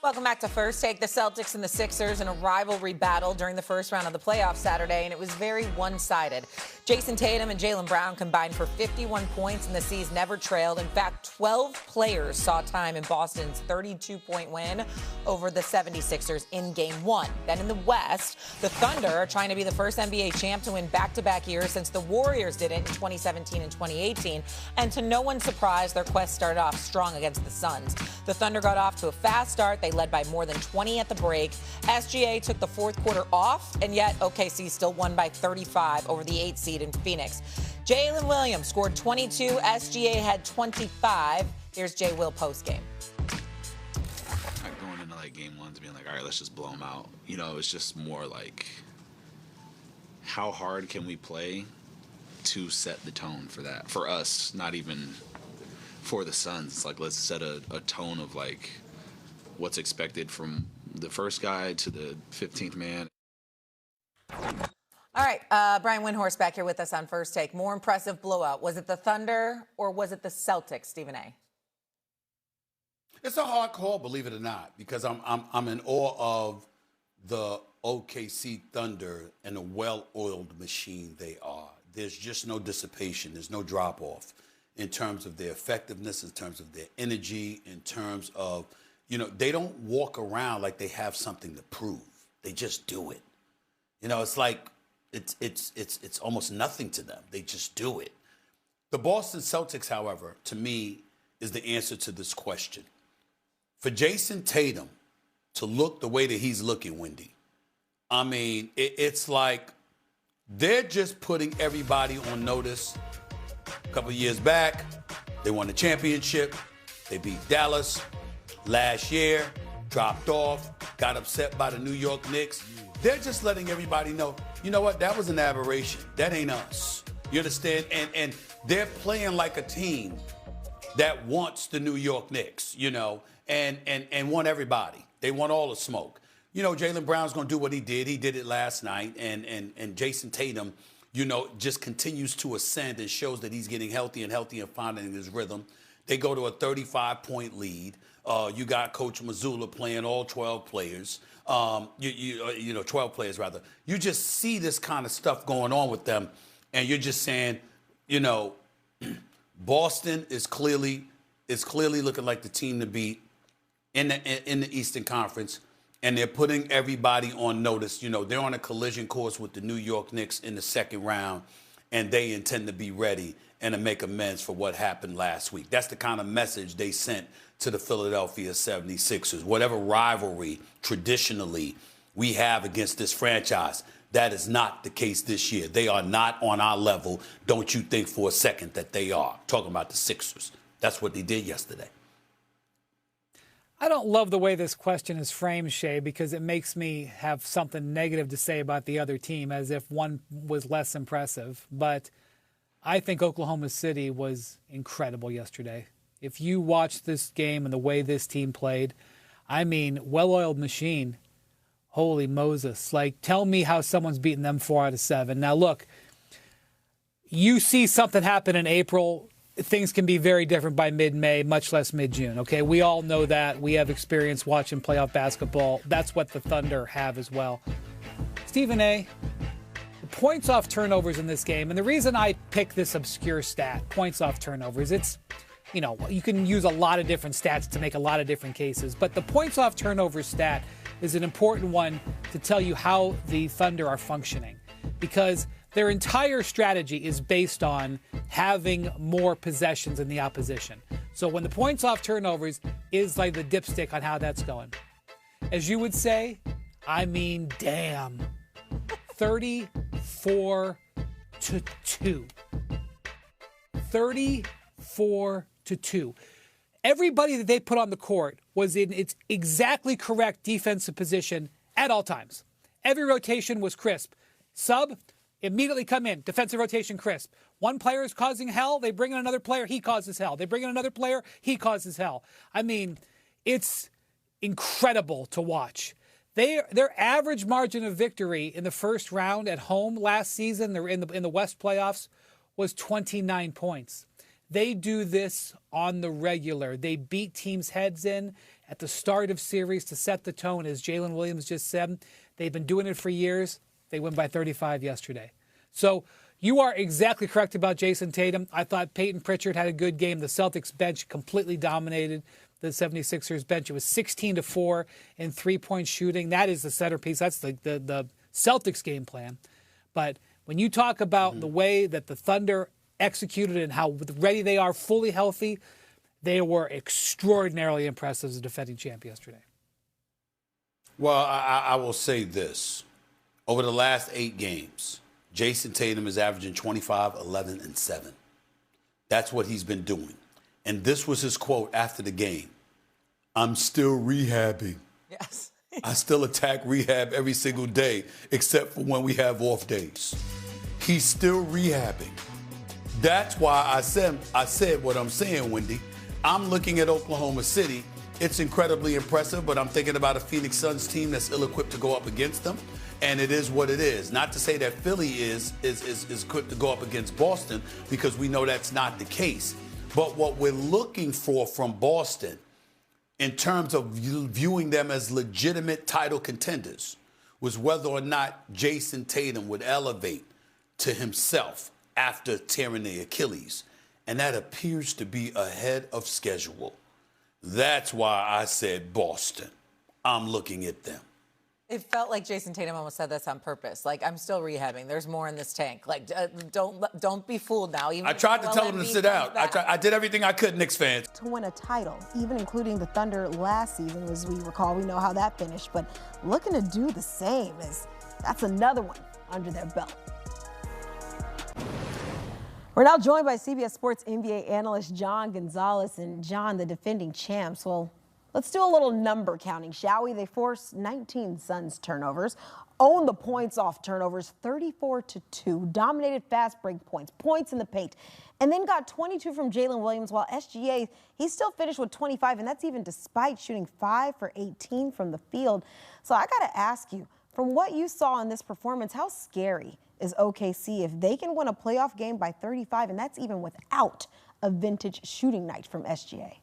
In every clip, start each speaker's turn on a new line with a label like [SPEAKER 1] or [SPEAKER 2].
[SPEAKER 1] Welcome back to First Take. The Celtics and the Sixers in a rivalry battle during the first round of the playoffs Saturday, and it was very one-sided. Jason Tatum and Jaylen Brown combined for 51 points, and the C's never trailed. In fact, 12 players saw time in Boston's 32-point win over the 76ers in Game 1. Then in the West, the Thunder are trying to be the first NBA champ to win back-to-back years since the Warriors did it in 2017 and 2018. And to no one's surprise, their quest started off strong against the Suns. The Thunder got off to a fast start. They led by more than 20 at the break. SGA took the fourth quarter off, and yet OKC still won by 35 over the 8 seed in Phoenix. Jalen Williams scored 22. SGA had 25. Here's Jay Will postgame.
[SPEAKER 2] Not going into game ones being like, all right, let's just blow them out. It's just more like, how hard can we play to set the tone for that? For us, not even for the Suns. It's like, let's set a tone of what's expected from the first guy to the 15th man.
[SPEAKER 1] All right, Brian Windhorst back here with us on First Take. More impressive blowout. Was it the Thunder or was it the Celtics, Stephen A?
[SPEAKER 3] It's a hard call, believe it or not, because I'm in awe of the OKC Thunder and the well-oiled machine they are. There's just no dissipation. There's no drop-off in terms of their effectiveness, in terms of their energy, in terms of they don't walk around like they have something to prove. They just do it. It's like it's almost nothing to them. They just do it. The Boston Celtics, however, to me, is the answer to this question. For Jason Tatum to look the way that he's looking, Wendy, I mean, it's like they're just putting everybody on notice. A couple of years back, they won the championship. They beat Dallas. Last year, dropped off, got upset by the New York Knicks. They're just letting everybody know, you know what, that was an aberration. That ain't us. You understand? And they're playing like a team that wants the New York Knicks, and want everybody. They want all the smoke. Jaylen Brown's going to do what he did. He did it last night. And Jason Tatum, just continues to ascend and shows that he's getting healthy and finding his rhythm. They go to a 35-point lead. You got Coach Mazzulla playing all 12 players. 12 players rather. You just see this kind of stuff going on with them, and you're just saying, Boston is clearly looking like the team to beat in the Eastern Conference, and they're putting everybody on notice. They're on a collision course with the New York Knicks in the second round, and they intend to be ready and to make amends for what happened last week. That's the kind of message they sent to the Philadelphia 76ers. Whatever rivalry traditionally we have against this franchise, that is not the case this year. They are not on our level. Don't you think for a second that they are. Talking about the Sixers. That's what they did yesterday.
[SPEAKER 4] I don't love the way this question is framed, Shay, because it makes me have something negative to say about the other team, as if one was less impressive. But I think Oklahoma City was incredible yesterday. If you watch this game and the way this team played, I mean, well-oiled machine. Holy Moses. Tell me how someone's beaten them 4 out of 7. Now, look, you see something happen in April, things can be very different by mid-May, much less mid-June, okay? We all know that. We have experience watching playoff basketball. That's what the Thunder have as well. Stephen A., the points off turnovers in this game, and the reason I pick this obscure stat, points off turnovers, it's, you can use a lot of different stats to make a lot of different cases, but the points off turnovers stat is an important one to tell you how the Thunder are functioning, because their entire strategy is based on having more possessions than the opposition. So when the points off turnovers is like the dipstick on how that's going. As you would say, I mean, damn. 34-2. 34-2. Everybody that they put on the court was in its exactly correct defensive position at all times. Every rotation was crisp. Sub, immediately come in. Defensive rotation crisp. One player is causing hell. They bring in another player. He causes hell. They bring in another player. He causes hell. I mean, it's incredible to watch. Their average margin of victory in the first round at home last season, they're in the West playoffs, was 29 points. They do this on the regular. They beat teams' heads in, at the start of series to set the tone, as Jalen Williams just said. They've been doing it for years. They win by 35 yesterday. So you are exactly correct about Jason Tatum. I thought Peyton Pritchard had a good game. The Celtics bench completely dominated the 76ers bench. It was 16-4 in three-point shooting. That is the centerpiece. That's the Celtics game plan. But when you talk about the way that the Thunder executed and how ready they are, fully healthy, they were extraordinarily impressive as a defending champ yesterday.
[SPEAKER 3] Well, I will say this. Over the last 8 games, Jason Tatum is averaging 25, 11, and 7. That's what he's been doing. And this was his quote after the game. I'm still rehabbing.
[SPEAKER 1] Yes.
[SPEAKER 3] I still attack rehab every single day, except for when we have off days. He's still rehabbing. That's why I said what I'm saying, Wendy. I'm looking at Oklahoma City. It's incredibly impressive, but I'm thinking about a Phoenix Suns team that's ill-equipped to go up against them. And it is what it is. Not to say that Philly is equipped to go up against Boston, because we know that's not the case. But what we're looking for from Boston, in terms of viewing them as legitimate title contenders, was whether or not Jason Tatum would elevate to himself after tearing the Achilles. And that appears to be ahead of schedule. That's why I said Boston. I'm looking at them.
[SPEAKER 1] It felt like Jason Tatum almost said this on purpose. Like, I'm still rehabbing. There's more in this tank. Like, don't be fooled now. Even
[SPEAKER 3] I tried to tell him to sit out. I did everything I could, Knicks fans.
[SPEAKER 5] To win a title, even including the Thunder last season, as we recall, we know how that finished. But looking to do the same, that's another one under their belt. We're now joined by CBS Sports NBA analyst John Gonzalez. And John, the defending champs, well, let's do a little number counting, shall we? They forced 19 Suns turnovers, owned the points off turnovers 34-2, dominated fast break points in the paint, and then got 22 from Jalen Williams, while SGA, he still finished with 25, and that's even despite shooting 5 for 18 from the field. So I got to ask you, from what you saw in this performance, how scary is OKC if they can win a playoff game by 35, and that's even without a vintage shooting night from SGA?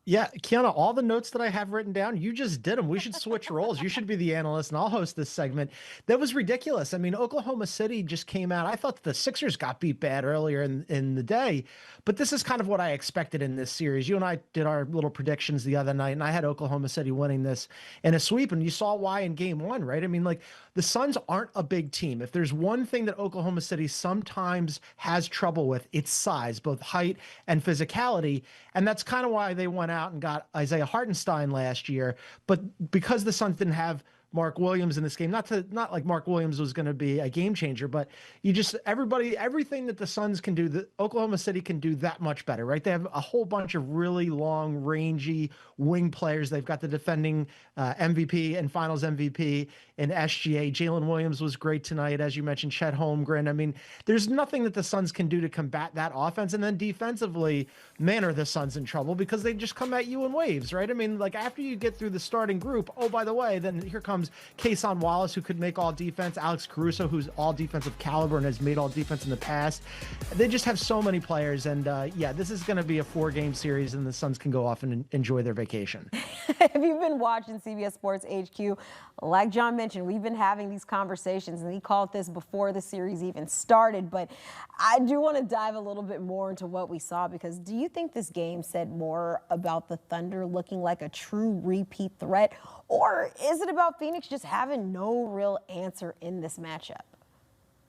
[SPEAKER 6] Yeah, Kiana, all the notes that I have written down, you just did them. We should switch roles. You should be the analyst, and I'll host this segment. That was ridiculous. I mean, Oklahoma City just came out. I thought the Sixers got beat bad earlier in the day, but this is kind of what I expected in this series. You and I did our little predictions the other night, and I had Oklahoma City winning this in a sweep, and you saw why in game 1, right? I mean, like, the Suns aren't a big team. If there's one thing that Oklahoma City sometimes has trouble with, it's size, both height and physicality, and that's kind of why they went out and got Isaiah Hartenstein last year. But because the Suns didn't have Mark Williams in this game, not like Mark Williams was going to be a game changer, but everything that the Suns can do, that Oklahoma City can do that much better, right? They have a whole bunch of really long, rangy wing players. They've got the defending MVP and finals MVP in SGA. Jalen Williams was great tonight. As you mentioned, Chet Holmgren. I mean, there's nothing that the Suns can do to combat that offense. And then defensively, man, are the Suns in trouble, because they just come at you in waves, right? I mean, like, after you get through the starting group, oh, by the way, then here comes Kason Wallace, who could make all defense, Alex Caruso, who's all defensive caliber and has made all defense in the past. They just have so many players, and yeah, this is going to be a 4-game series, and the Suns can go off and enjoy their vacation.
[SPEAKER 5] If you've been watching CBS Sports HQ, like John mentioned, we've been having these conversations, and he called this before the series even started, but I do want to dive a little bit more into what we saw, because do you think this game said more about the Thunder looking like a true repeat threat, or is it about Phoenix just having no real answer in this matchup?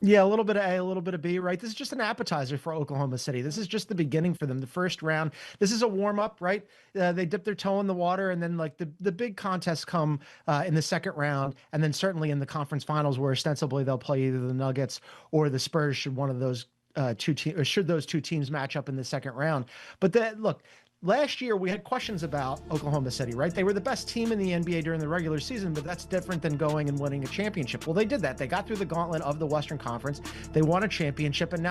[SPEAKER 6] Yeah, a little bit of A, a little bit of B, right? This is just an appetizer for Oklahoma City. This is just the beginning for them, the first round. This is a warm-up, right? They dip their toe in the water, and then, like, the big contests come in the second round, and then certainly in the conference finals, where ostensibly they'll play either the Nuggets or the Spurs, should one of those should those two teams match up in the second round. But look, last year, we had questions about Oklahoma City, right? They were the best team in the NBA during the regular season, but that's different than going and winning a championship. Well, they did that. They got through the gauntlet of the Western Conference. They won a championship, and now